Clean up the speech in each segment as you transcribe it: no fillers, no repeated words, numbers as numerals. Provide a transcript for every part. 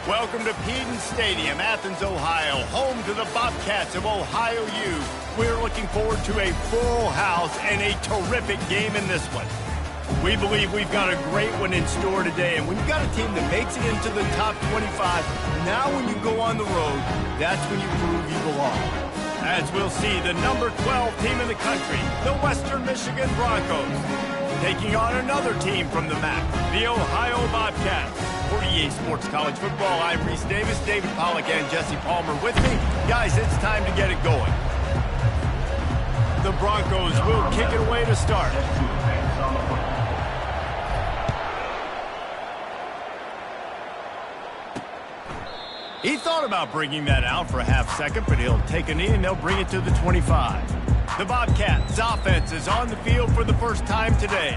Welcome to Peden Stadium, Athens, Ohio, home to the Bobcats of Ohio U. We're looking forward to a full house and a terrific game in this one. We believe we've got a great one in store today, and when you've got a team that makes it into the top 25, now when you go on the road, that's when you prove you belong. As we'll see, the number 12 team in the country, the Western Michigan Broncos, taking on another team from the MAC, the Ohio Bobcats. For EA Sports College Football, I'm Reese Davis, David Pollack, and Jesse Palmer with me. Guys, it's time to get it going. The Broncos will kick it away to start. He thought about bringing that out for a half second, but he'll take a knee and they'll bring it to the 25. The Bobcats offense is on the field for the first time today.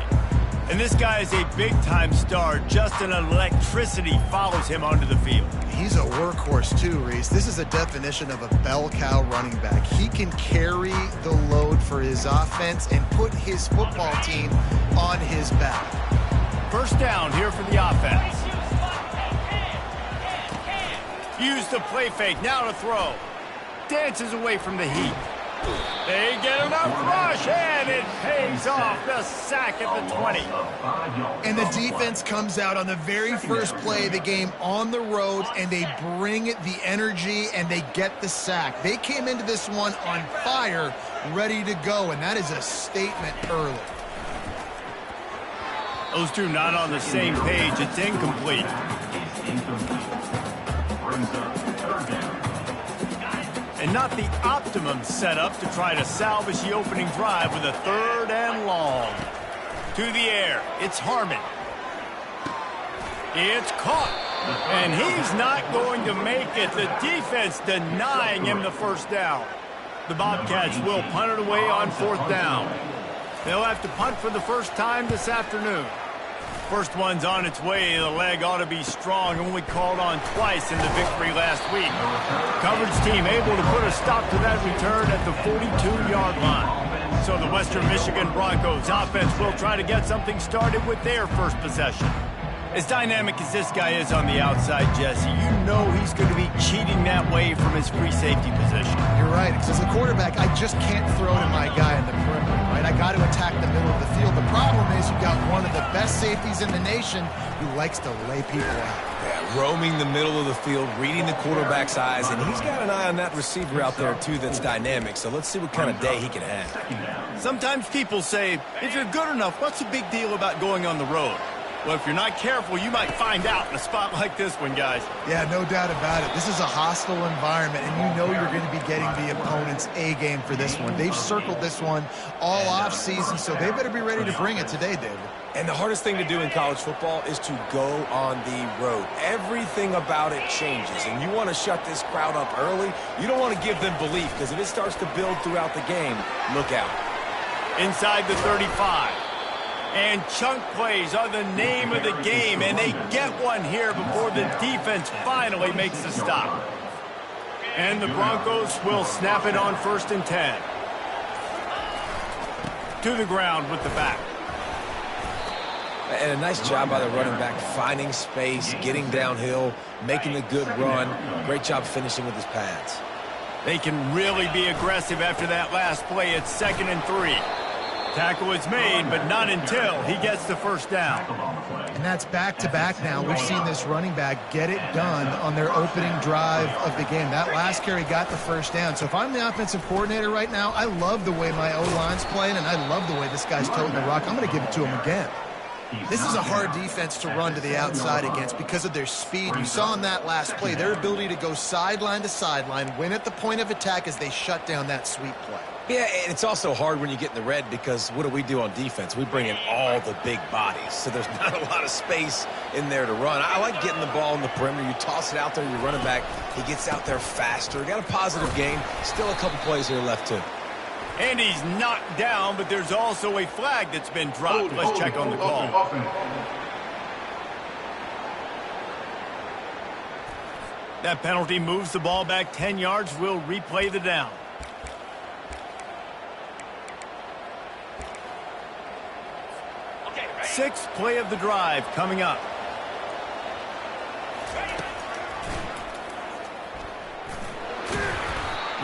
And this guy is a big-time star. Just an electricity follows him onto the field. He's a workhorse too, Reese. This is a definition of a bell cow running back. He can carry the load for his offense and put his football team on his back. First down here for the offense. Use the play fake, now to throw. Dances away from the heat. They get enough rush, and it pays off. The sack at the 20. And the defense comes out on the very first play of the game on the road, and they bring the energy, and they get the sack. They came into this one on fire, ready to go, and that is a statement early. Those two not on the same page. It's incomplete. And not the optimum setup to try to salvage the opening drive with a third and long. To the air, it's Harmon. It's caught, and he's not going to make it. The defense denying him the first down. The Bobcats will punt it away on fourth down. They'll have to punt for the first time this afternoon. First one's on its way. The leg ought to be strong. Only called on twice in the victory last week. Coverage team able to put a stop to that return at the 42-yard line. So the Western Michigan Broncos offense will try to get something started with their first possession. As dynamic as this guy is on the outside, Jesse, you know he's going to be cheating that way from his free safety position. You're right, because as a quarterback, I just can't throw to my guy in the perimeter, right? I got to attack the middle of the field. The problem is you've got one of the best safeties in the nation who likes to lay people out. Yeah, roaming the middle of the field, reading the quarterback's eyes, and he's got an eye on that receiver out there, too, that's dynamic. So let's see what kind of day he can have. Sometimes people say, if you're good enough, what's the big deal about going on the road? Well, if you're not careful, you might find out in a spot like this one, guys. Yeah, no doubt about it. This is a hostile environment, and you know you're going to be getting the opponent's A-game for this one. They've circled this one all offseason, so they better be ready to bring it today, David. And the hardest thing to do in college football is to go on the road. Everything about it changes, and you want to shut this crowd up early. You don't want to give them belief, because if it starts to build throughout the game, look out. Inside the 35. And chunk plays are the name of the game, and they get one here before the defense finally makes the stop. And the Broncos will snap it on 1st and 10. To the ground with the back. And a nice job by the running back, finding space, getting downhill, making a good run. Great job finishing with his pads. They can really be aggressive after that last play. It's 2nd and 3. Tackle is made, but not until he gets the first down. And that's back-to-back now. We've seen this running back get it done on their opening drive of the game. That last carry got the first down. So if I'm the offensive coordinator right now, I love the way my O-line's playing, and I love the way this guy's toting the rock. I'm going to give it to him again. This is a hard defense to run to the outside against because of their speed. You saw in that last play, their ability to go sideline to sideline, win at the point of attack as they shut down that sweep play. Yeah, and it's also hard when you get in the red because what do we do on defense? We bring in all the big bodies, so there's not a lot of space in there to run. I like getting the ball in the perimeter. You toss it out there, you're running back. He gets out there faster. Got a positive game. Still a couple plays here left, too. And he's knocked down, but there's also a flag that's been dropped. Let's check on the call. That penalty moves the ball back 10 yards. We'll replay the down. Sixth play of the drive coming up.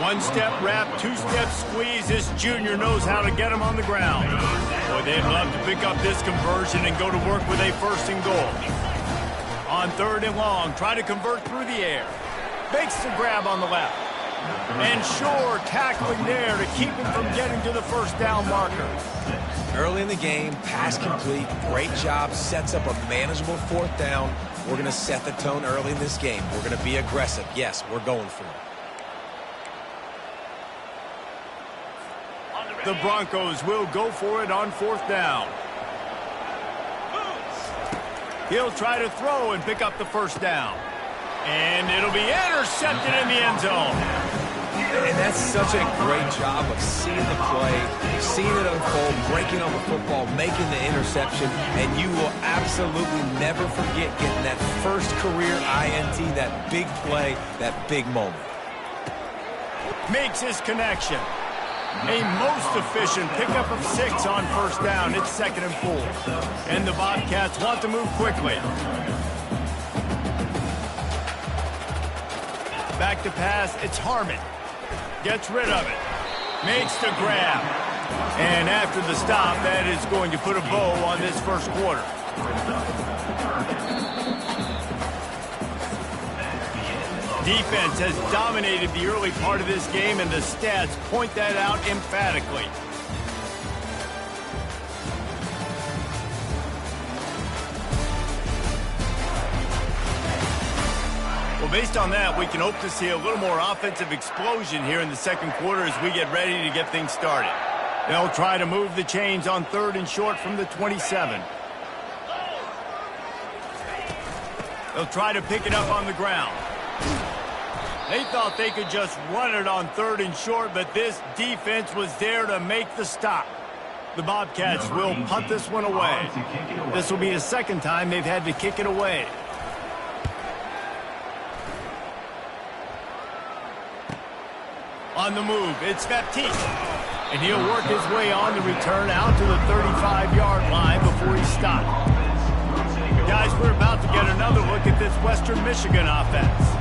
One-step wrap, two-step squeeze. This junior knows how to get him on the ground. Boy, they'd love to pick up this conversion and go to work with a 1st and goal. On 3rd and long, try to convert through the air. Makes the grab on the left. And Shore tackling there to keep him from getting to the 1st down marker. Early in the game, pass complete, great job, sets up a manageable 4th down. We're going to set the tone early in this game. We're going to be aggressive. Yes, we're going for it. The Broncos will go for it on 4th down. He'll try to throw and pick up the 1st down. And it'll be intercepted in the end zone. And that's such a great job of seeing the play, seeing it unfold, breaking on the football, making the interception, and you will absolutely never forget getting that first career INT, that big play, that big moment. Makes his connection. A most efficient pickup of 6 on 1st down. It's 2nd and 4. And the Bobcats want to move quickly. Back to pass, it's Harmon. Gets rid of it. Makes the grab. And after the stop, that is going to put a bow on this 1st quarter. Defense has dominated the early part of this game, and the stats point that out emphatically. Well, based on that, we can hope to see a little more offensive explosion here in the 2nd quarter as we get ready to get things started. They'll try to move the chains on 3rd and short from the 27. They'll try to pick it up on the ground. They thought they could just run it on 3rd and short, but this defense was there to make the stop. The Bobcats will punt this one away. This will be the 2nd time they've had to kick it away. On the move, it's Baptiste. And he'll work his way on the return out to the 35-yard line before he's stopped. Guys, we're about to get another look at this Western Michigan offense.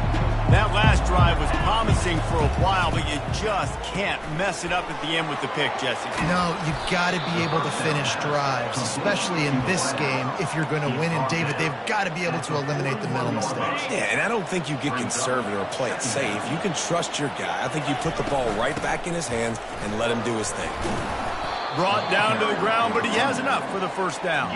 That last drive was promising for a while, but you just can't mess it up at the end with the pick, Jesse. No, you've got to be able to finish drives, especially in this game. If you're going to win, and David, they've got to be able to eliminate the mental mistakes. Yeah, and I don't think you get conservative or play it safe. You can trust your guy. I think you put the ball right back in his hands and let him do his thing. Brought down to the ground, but he has enough for the 1st down.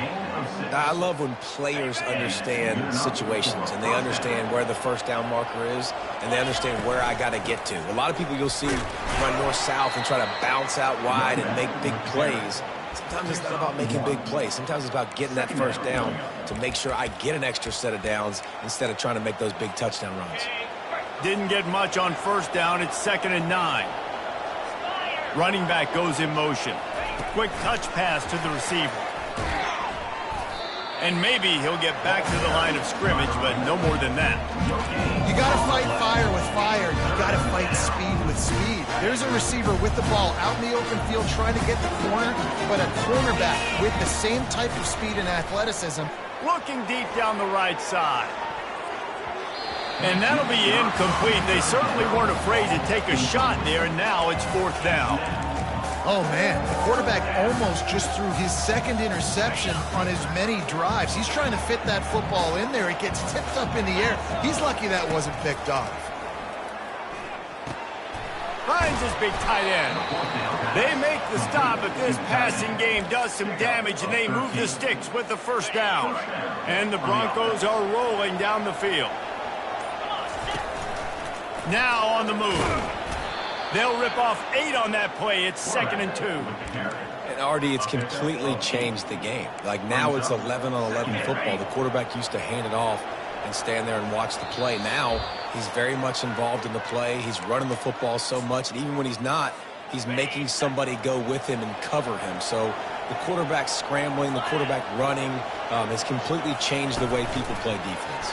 I love when players understand situations and they understand where the 1st down marker is and they understand where I got to get to. A lot of people you'll see run north-south and try to bounce out wide and make big plays. Sometimes it's not about making big plays. Sometimes it's about getting that 1st down to make sure I get an extra set of downs instead of trying to make those big touchdown runs. Didn't get much on 1st down. It's 2nd and 9. Running back goes in motion. Quick touch pass to the receiver. And maybe he'll get back to the line of scrimmage, but no more than that. You got to fight fire with fire. You got to fight speed with speed. There's a receiver with the ball out in the open field trying to get the corner, but a cornerback with the same type of speed and athleticism. Looking deep down the right side. And that'll be incomplete. They certainly weren't afraid to take a shot there, and now it's 4th down. Oh, man, the quarterback almost just threw his 2nd interception on as many drives. He's trying to fit that football in there. It gets tipped up in the air. He's lucky that wasn't picked off. Finds his big tight end. They make the stop, but this passing game does some damage, and they move the sticks with the 1st down. And the Broncos are rolling down the field. Now on the move. They'll rip off 8 on that play. It's 2nd and 2. And, Artie, it's completely changed the game. Like, now it's 11-on-11 football. The quarterback used to hand it off and stand there and watch the play. Now he's very much involved in the play. He's running the football so much, and even when he's not, he's making somebody go with him and cover him. So the quarterback scrambling, the quarterback running has completely changed the way people play defense.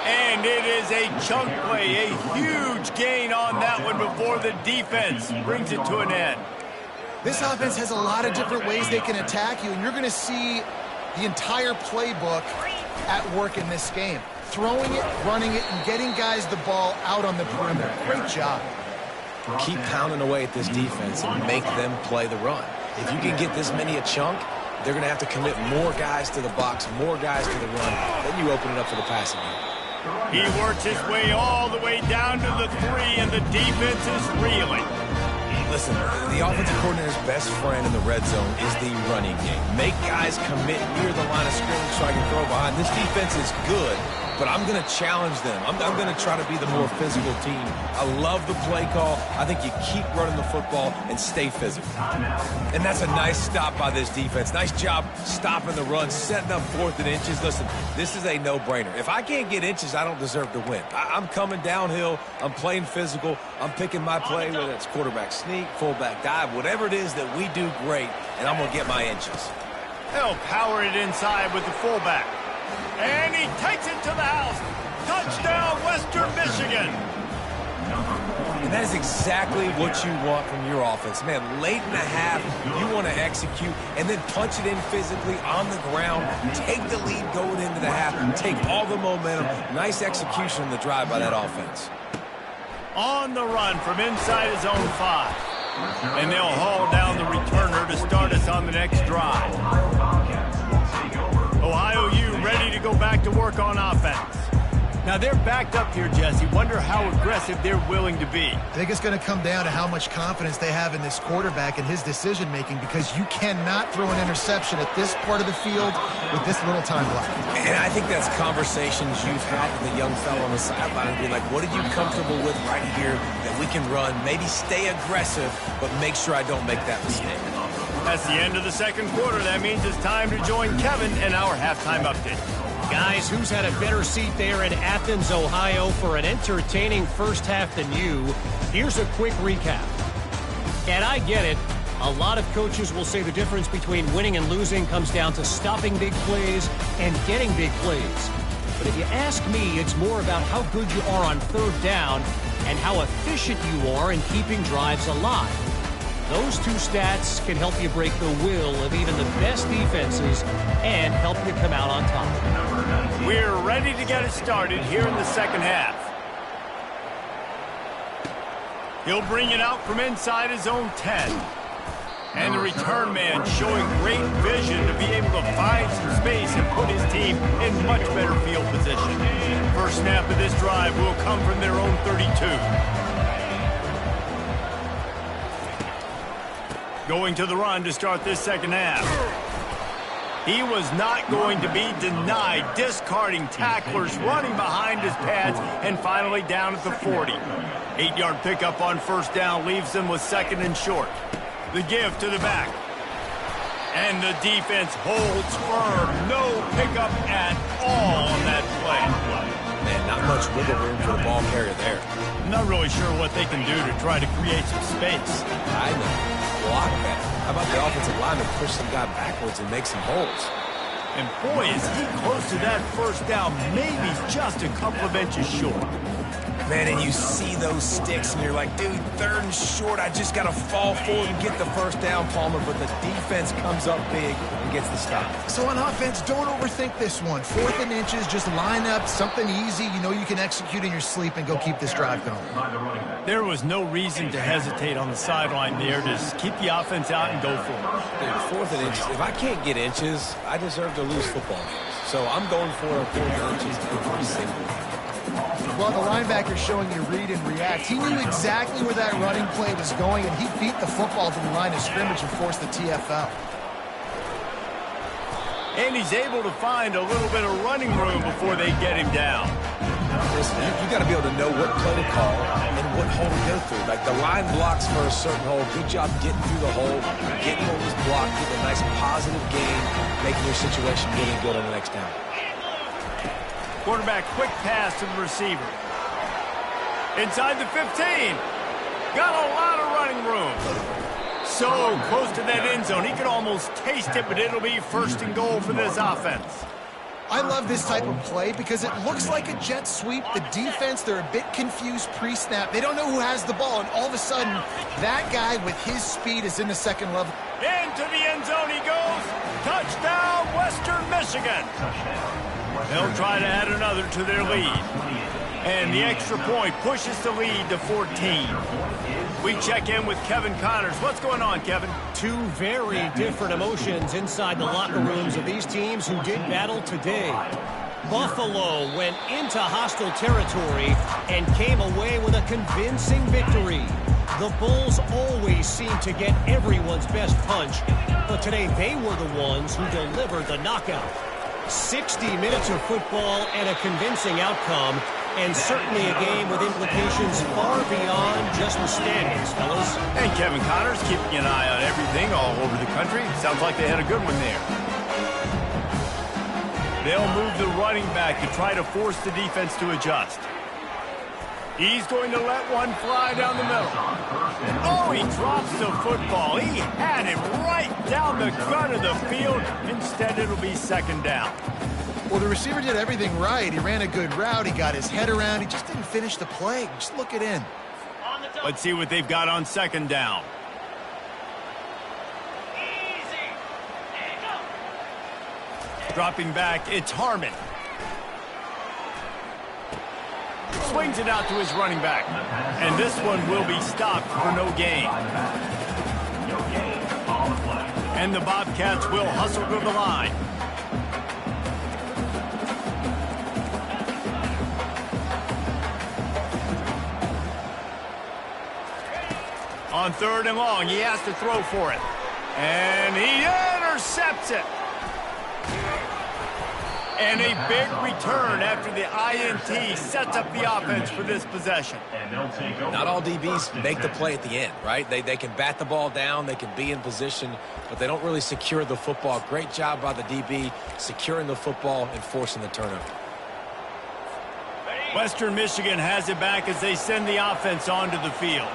And it is a chunk play, a huge gain on that one before the defense brings it to an end. This offense has a lot of different ways they can attack you, and you're going to see the entire playbook at work in this game. throwing it, running it, and getting guys the ball out on the perimeter. Great job. Keep pounding away at this defense and make them play the run. If you can get this many a chunk, they're going to have to commit more guys to the box, more guys to the run. Then you open it up for the passing game. He works his way all the way down to the 3, and the defense is reeling. Listen, the offensive coordinator's best friend in the red zone is the running game. Make guys commit near the line of scrimmage so I can throw behind. This defense is good, but I'm going to challenge them. I'm going to try to be the more physical team. I love the play call. I think you keep running the football and stay physical. And that's a nice stop by this defense. Nice job stopping the run, setting up 4th and inches. Listen, this is a no-brainer. If I can't get inches, I don't deserve to win. I'm coming downhill. I'm playing physical. I'm picking my play, whether it's quarterback sneak, fullback dive, whatever it is that we do great, and I'm going to get my inches. They'll power it inside with the fullback. And he takes it to the house. Touchdown, Western Michigan. And that is exactly what you want from your offense. Man, late in the half, you want to execute and then punch it in physically on the ground. Take the lead going into the half. Take all the momentum. Nice execution in the drive by that offense. On the run from inside his own 5. And they'll haul down the returner to start us on the next drive. Ohio U ready to go back to work on offense. Now they're backed up here, Jesse. Wonder how aggressive they're willing to be. I think it's going to come down to how much confidence they have in this quarterback and his decision-making, because you cannot throw an interception at this part of the field with this little time left. And I think that's conversations you've had with the young fellow on the sideline and be like, what are you comfortable with right here that we can run? Maybe stay aggressive, but make sure I don't make that mistake. That's the end of the second quarter. That means it's time to join Kevin in our halftime update. Guys, who's had a better seat there in Athens, Ohio for an entertaining first half than you? Here's a quick recap. And I get it. A lot of coaches will say the difference between winning and losing comes down to stopping big plays and getting big plays. But if you ask me, it's more about how good you are on 3rd down and how efficient you are in keeping drives alive. Those 2 stats can help you break the will of even the best defenses and help you come out on top. We're ready to get it started here in the second half. He'll bring it out from inside his own 10. And the return man showing great vision to be able to find some space and put his team in much better field position. First snap of this drive will come from their own 32. Going to the run to start this second half. He was not going to be denied, discarding tacklers, running behind his pads, and finally down at the 40. 8-yard pickup on first down leaves them with 2nd and short. The give to the back. And the defense holds firm. No pickup at all on that play. Man, not much wiggle room for the ball carrier there. I'm not really sure what they can do to try to create some space. I know. Block that. How about the offensive lineman push some guy backwards and make some holes? And boy, is he close to that first down, maybe just a couple of inches short. Man, and you see those sticks, and you're like, dude, 3rd and short, I just got to fall forward and get the first down, Palmer, but the defense comes up big and gets the stop. So on offense, don't overthink this one. 4th and inches, just line up something easy you know you can execute in your sleep and go keep this drive going. There was no reason to hesitate on the sideline there. Just keep the offense out and go for it. Dude, 4th and inches. If I can't get inches, I deserve to lose football games. So I'm going for a 4th and inches to be safe. Well, the linebacker's showing you read and react. He knew exactly where that running play was going, and he beat the football to the line of scrimmage and forced the TFL. And he's able to find a little bit of running room before they get him down. Listen, you got to be able to know what play to call and what hole to go through. Like the line blocks for a certain hole. Good job getting through the hole, getting what was blocked, getting a nice positive gain, making your situation really good on the next down. Quarterback quick pass to the receiver. Inside the 15. Got a lot of running room. So close to that end zone. He could almost taste it, but it'll be 1st and goal for this offense. I love this type of play because it looks like a jet sweep. The defense, they're a bit confused pre-snap. They don't know who has the ball, and all of a sudden, that guy with his speed is in the 2nd level. Into the end zone he goes. Touchdown, Western Michigan. They'll try to add another to their lead. And the extra point pushes the lead to 14. We check in with Kevin Connors. What's going on, Kevin? Two very different emotions inside the locker rooms of these teams who did battle today. Buffalo went into hostile territory and came away with a convincing victory. The Bulls always seem to get everyone's best punch, but today they were the ones who delivered the knockout. 60 minutes of football and a convincing outcome, and certainly a game with implications far beyond just the standings, fellas. And Kevin Connors keeping an eye on everything all over the country. Sounds like they had a good one there. They'll move the running back to try to force the defense to adjust. He's going to let one fly down the middle. Oh, he drops the football. He had it right down the gut of the field. Instead, it'll be second down. Well, the receiver did everything right. He ran a good route. He got his head around. He just didn't finish the play. Just look it in. Let's see what they've got on second down. Dropping back, it's Harmon. Swings it out to his running back. And this one will be stopped for no gain. And the Bobcats will hustle to the line. On third and long, he has to throw for it. And he intercepts it. And a big return after the INT sets up the offense for this possession. Not all DBs make the play at the end, right? They can bat the ball down, they can be in position, but they don't really secure the football. Great job by the DB securing the football and forcing the turnover. Western Michigan has it back as they send the offense onto the field.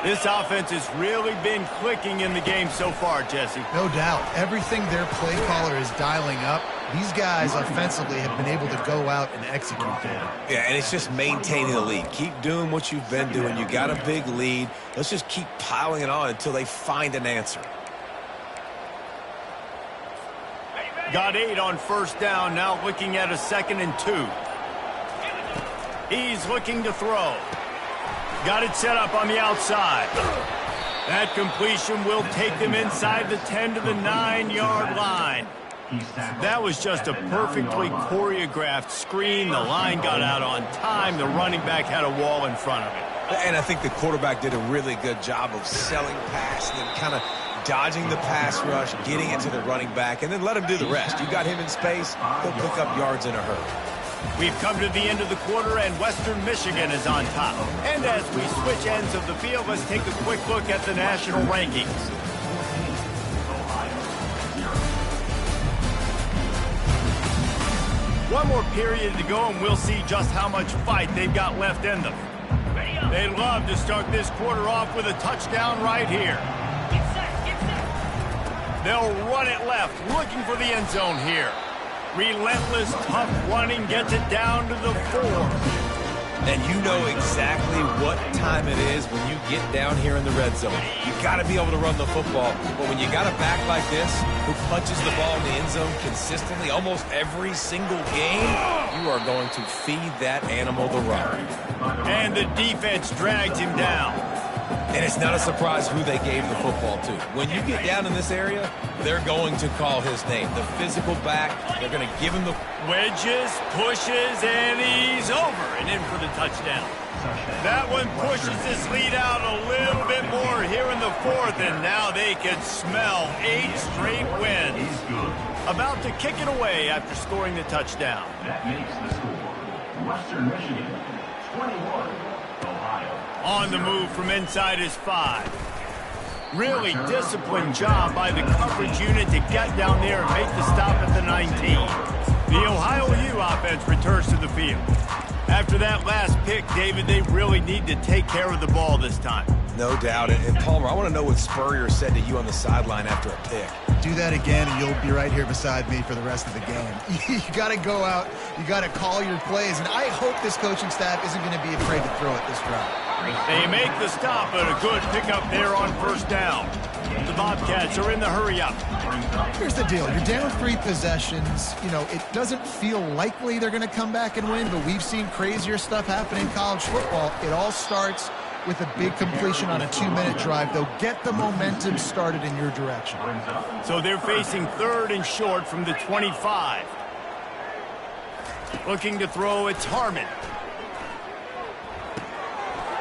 This offense has really been clicking in the game so far, Jesse. No doubt. Everything their play caller is dialing up, these guys offensively have been able to go out and execute that. Yeah, and it's just maintaining the lead. Keep doing what you've been doing. You got a big lead. Let's just keep piling it on until they find an answer. Got 8 on first down, now looking at a 2nd and 2. He's looking to throw. Got it set up on the outside. That completion will take them inside the 10 to the 9-yard line. That was just a perfectly choreographed screen. The line got out on time. The running back had a wall in front of it. And I think the quarterback did a really good job of selling pass and then kind of dodging the pass rush, getting it to the running back, and then let him do the rest. You got him in space, he'll pick up yards in a hurry. We've come to the end of the quarter, and Western Michigan is on top. And as we switch ends of the field, let's take a quick look at the national rankings. One more period to go, and we'll see just how much fight they've got left in them. They love to start this quarter off with a touchdown right here. They'll run it left, looking for the end zone here. Relentless, tough running gets it down to the 4. And you know exactly what time it is when you get down here in the red zone. You got to be able to run the football. But when you got a back like this who punches the ball in the end zone consistently almost every single game, you are going to feed that animal the run. And the defense drags him down. And it's not a surprise who they gave the football to. When you get down in this area, they're going to call his name. The physical back, they're going to give him the wedges, pushes, and he's over and in for the touchdown. That one pushes this lead out a little bit more here in the 4th, and now they can smell 8 straight wins. About to kick it away after scoring the touchdown. That makes the score Western Michigan 21. On the move from inside his 5. Really disciplined job by the coverage unit to get down there and make the stop at the 19. The Ohio U offense returns to the field. After that last pick, David, they really need to take care of the ball this time. No doubt. And Palmer, I want to know what Spurrier said to you on the sideline after a pick. Do that again, and you'll be right here beside me for the rest of the game. You got to go out. You got to call your plays, and I hope this coaching staff isn't going to be afraid to throw it this drive. They make the stop, but a good pickup there on first down. The Bobcats are in the hurry-up. Here's the deal. You're down 3 possessions. You know, it doesn't feel likely they're going to come back and win, but we've seen crazier stuff happen in college football. It all starts with a big completion on a 2-minute drive. They'll get the momentum started in your direction. So they're facing 3rd and short from the 25. Looking to throw, it's Harmon.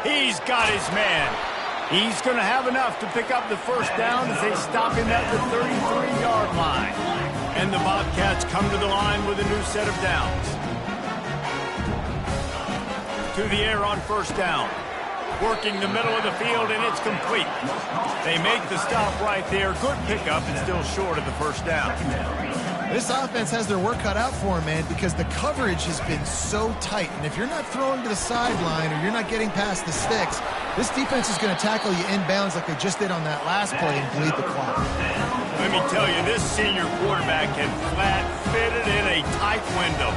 He's got his man. He's going to have enough to pick up the first down as they stop him at the 33-yard line. And the Bobcats come to the line with a new set of downs. To the air on first down. Working the middle of the field, and it's complete. They make the stop right there. Good pickup, and still short of the first down. This offense has their work cut out for them, man, because the coverage has been so tight. And if you're not throwing to the sideline or you're not getting past the sticks, this defense is going to tackle you inbounds like they just did on that last play and bleed the clock. Let me tell you, this senior quarterback can flat fit it in a tight window.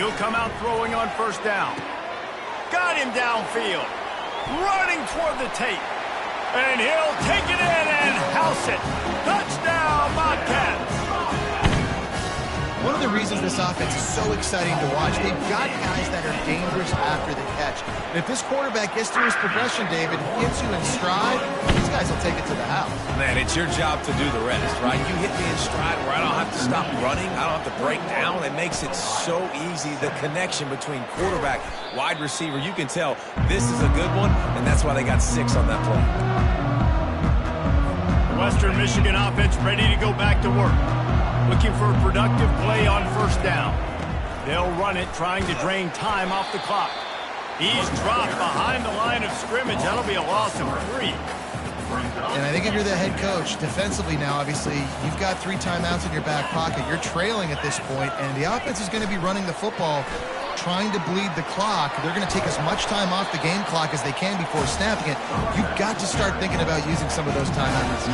He'll come out throwing on first down. Got him downfield. Running toward the tape. And he'll take it in and house it. Touchdown, Bobcats. One of the reasons this offense is so exciting to watch, they've got guys that are dangerous after the catch. And if this quarterback gets through his progression, David, gets you in stride, these guys will take it to the house. Man, it's your job to do the rest, right? You hit me in stride where I don't have to stop running. I don't have to break down. It makes it so easy. The connection between quarterback, wide receiver, you can tell this is a good one, and that's why they got 6 on that play. Western Michigan offense ready to go back to work. Looking for a productive play on first down. They'll run it, trying to drain time off the clock. He's dropped behind the line of scrimmage. That'll be a loss of 3. And I think if you're the head coach, defensively now, obviously, you've got 3 timeouts in your back pocket. You're trailing at this point, and the offense is going to be running the football, trying to bleed the clock. They're going to take as much time off the game clock as they can before snapping it. You've got to start thinking about using some of those timeouts.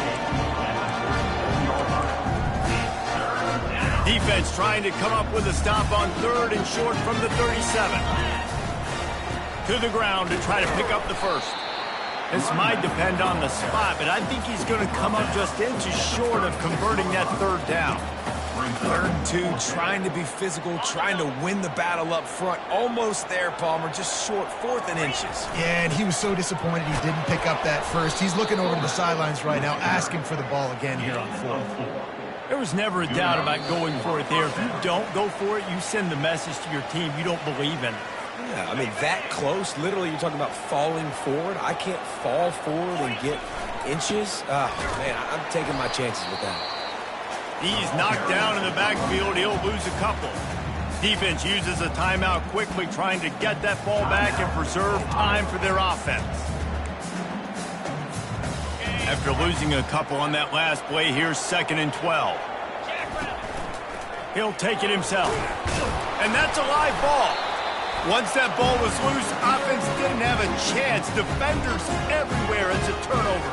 Defense trying to come up with a stop on 3rd and short from the 37. To the ground to try to pick up the first. This might depend on the spot, but I think he's going to come up just inches short of converting that 3rd down. 3rd and 2, trying to be physical, trying to win the battle up front. Almost there, Palmer, just short, 4th and inches. Yeah, and he was so disappointed he didn't pick up that first. He's looking over to the sidelines right now, asking for the ball again here on 4th. There was never a doubt about going for it there. If you don't go for it, you send the message to your team you don't believe in it. Yeah, I mean, that close, literally you're talking about falling forward. I can't fall forward and get inches. Man, I'm taking my chances with that. He's knocked down in the backfield. He'll lose a couple. Defense uses a timeout quickly, trying to get that ball back and preserve time for their offense. After losing a couple on that last play, here's 2nd and 12. He'll take it himself. And that's a live ball. Once that ball was loose, offense didn't have a chance. Defenders everywhere. It's a turnover.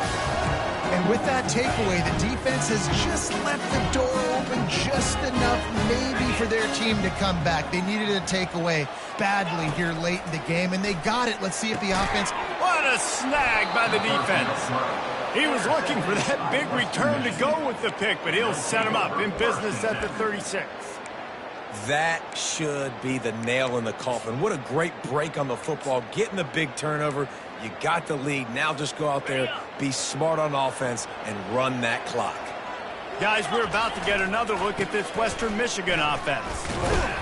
And with that takeaway, the defense has just left the door open just enough maybe for their team to come back. They needed a takeaway badly here late in the game, and they got it. Let's see if the offense... What a snag by the defense. He was looking for that big return to go with the pick, but he'll set him up in business at the 36. That should be the nail in the coffin. What a great break on the football. Getting the big turnover. You got the lead. Now just go out there, be smart on offense, and run that clock. Guys, we're about to get another look at this Western Michigan offense.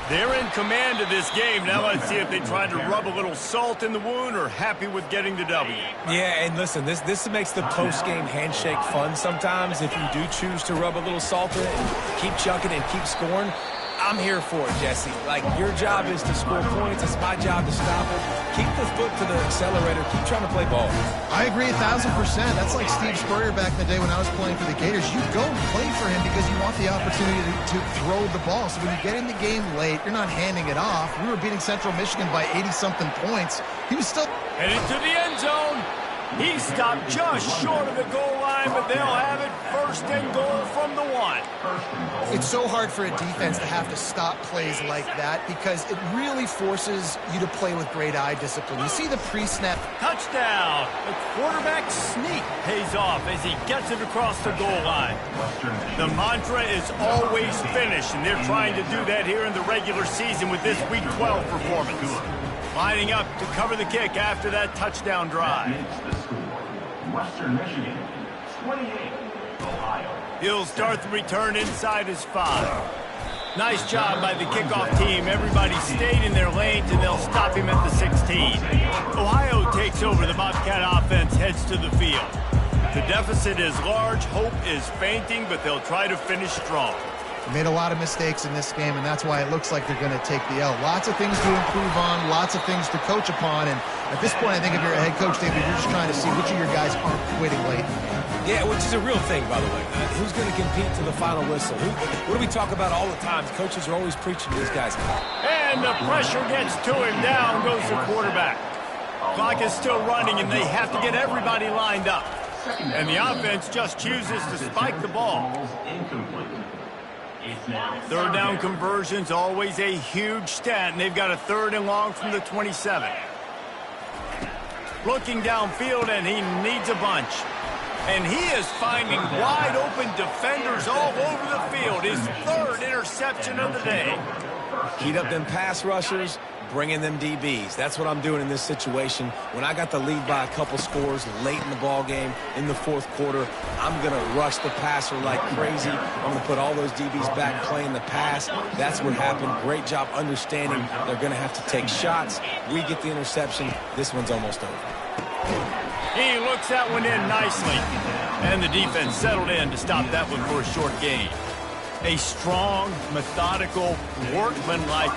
They're in command of this game. Now let's see if they tried to rub a little salt in the wound or happy with getting the W. Yeah, and listen, this makes the post-game handshake fun sometimes. If you do choose to rub a little salt in it and keep chucking and keep scoring, I'm here for it, Jesse. Like, your job is to score points. It's my job to stop it. Keep the foot to the accelerator. Keep trying to play ball. I agree 1,000%. That's like Steve Spurrier back in the day when I was playing for the Gators. You go and play for him because you want the opportunity to throw the ball. So when you get in the game late, you're not handing it off. We were beating Central Michigan by 80-something points. He was still... Headed to the end zone. He stopped just short of the goal line, but they'll have it 1st and goal from the 1. It's so hard for a defense to have to stop plays like that because it really forces you to play with great eye discipline. You see the pre-snap. Touchdown! The quarterback sneak pays off as he gets it across the goal line. The mantra is always finish, and they're trying to do that here in the regular season with this Week 12 performance. Lining up to cover the kick after that touchdown drive. Western Michigan, 28, Ohio. He'll start the return inside his 5. Nice job by the kickoff team. Everybody stayed in their lanes, and they'll stop him at the 16. Ohio takes over. The Bobcat offense heads to the field. The deficit is large. Hope is fainting, but they'll try to finish strong. They made a lot of mistakes in this game, and that's why it looks like they're going to take the L. Lots of things to improve on, lots of things to coach upon, and at this point, I think if you're a head coach, David, you're just trying to see which of your guys aren't quitting late in the game. Yeah, which is a real thing, by the way. Who's going to compete to the final whistle? What do we talk about all the time? Coaches are always preaching to these guys. And the pressure gets to him. Down goes the quarterback. Clock is still running, and they have to get everybody lined up. And the offense just chooses to spike the ball. Third down conversions, always a huge stat, and they've got a 3rd and long from the 27. Looking downfield, and he needs a bunch. And he is finding wide open defenders all over the field. His 3rd interception of the day. Heat up them pass rushers, bring in them DBs. That's what I'm doing in this situation. When I got the lead by a couple scores late in the ball game, in the 4th quarter, I'm going to rush the passer like crazy. I'm going to put all those DBs back playing the pass. That's what happened. Great job understanding they're going to have to take shots. We get the interception. This one's almost over. He looks that one in nicely. And the defense settled in to stop that one for a short gain. A strong, methodical, workmanlike